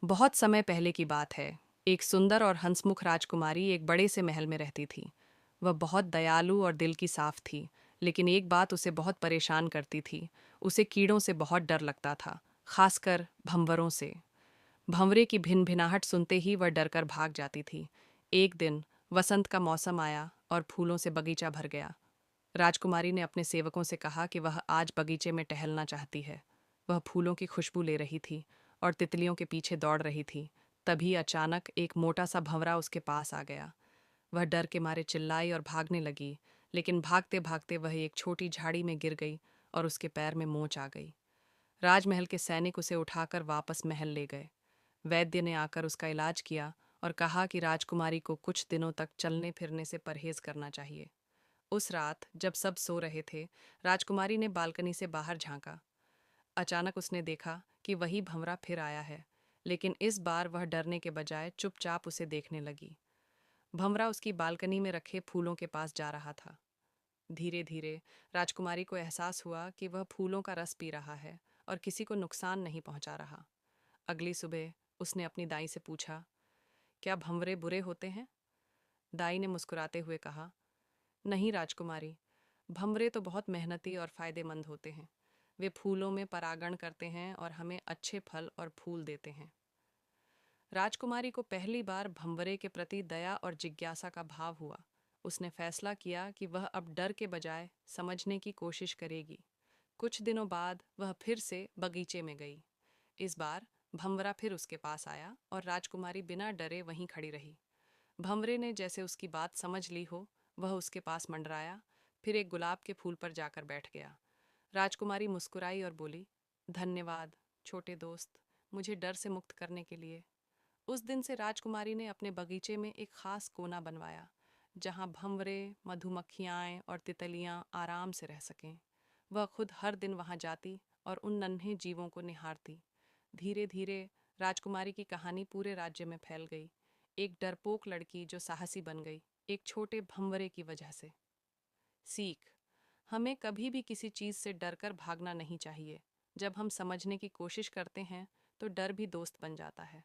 बहुत समय पहले की बात है। एक सुंदर और हंसमुख राजकुमारी एक बड़े से महल में रहती थी। वह बहुत दयालु और दिल की साफ थी, लेकिन एक बात उसे बहुत परेशान करती थी। उसे कीड़ों से बहुत डर लगता था, खासकर भंवरों से। भंवरे की भिनभिनाहट सुनते ही वह डरकर भाग जाती थी। एक दिन वसंत का मौसम आया और फूलों से बगीचा भर गया। राजकुमारी ने अपने सेवकों से कहा कि वह आज बगीचे में टहलना चाहती है। वह फूलों की खुशबू ले रही थी और तितलियों के पीछे दौड़ रही थी। तभी अचानक एक मोटा सा भंवरा उसके पास आ गया। वह डर के मारे चिल्लाई और भागने लगी, लेकिन भागते भागते वह एक छोटी झाड़ी में गिर गई और उसके पैर में मोच आ गई। राजमहल के सैनिक उसे उठाकर वापस महल ले गए। वैद्य ने आकर उसका इलाज किया और कहा कि राजकुमारी को कुछ दिनों तक चलने फिरने से परहेज करना चाहिए। उस रात जब सब सो रहे थे, राजकुमारी ने बालकनी से बाहर झांका। अचानक उसने देखा कि वही भंवरा फिर आया है, लेकिन इस बार वह डरने के बजाय चुपचाप उसे देखने लगी। भंवरा उसकी बालकनी में रखे फूलों के पास जा रहा था। धीरे धीरे राजकुमारी को एहसास हुआ कि वह फूलों का रस पी रहा है और किसी को नुकसान नहीं पहुंचा रहा। अगली सुबह उसने अपनी दाई से पूछा, क्या भंवरे बुरे होते हैं? दाई ने मुस्कुराते हुए कहा, नहीं राजकुमारी, भंवरे तो बहुत मेहनती और फायदेमंद होते हैं। वे फूलों में परागण करते हैं और हमें अच्छे फल और फूल देते हैं। राजकुमारी को पहली बार भंवरे के प्रति दया और जिज्ञासा का भाव हुआ। उसने फैसला किया कि वह अब डर के बजाय समझने की कोशिश करेगी। कुछ दिनों बाद वह फिर से बगीचे में गई। इस बार भंवरा फिर उसके पास आया और राजकुमारी बिना डरे वहीं खड़ी रही। भंवरे ने जैसे उसकी बात समझ ली हो, वह उसके पास मंडराया, फिर एक गुलाब के फूल पर जाकर बैठ गया। राजकुमारी मुस्कुराई और बोली, धन्यवाद छोटे दोस्त, मुझे डर से मुक्त करने के लिए। उस दिन से राजकुमारी ने अपने बगीचे में एक खास कोना बनवाया, जहाँ भंवरे, मधुमक्खियाँ और तितलियाँ आराम से रह सकें। वह खुद हर दिन वहाँ जाती और उन नन्हे जीवों को निहारती। धीरे धीरे राजकुमारी की कहानी पूरे राज्य में फैल गई। एक डरपोक लड़की जो साहसी बन गई, एक छोटे भंवरे की वजह से। सीख: हमें कभी भी किसी चीज़ से डरकर भागना नहीं चाहिए। जब हम समझने की कोशिश करते हैं तो डर भी दोस्त बन जाता है।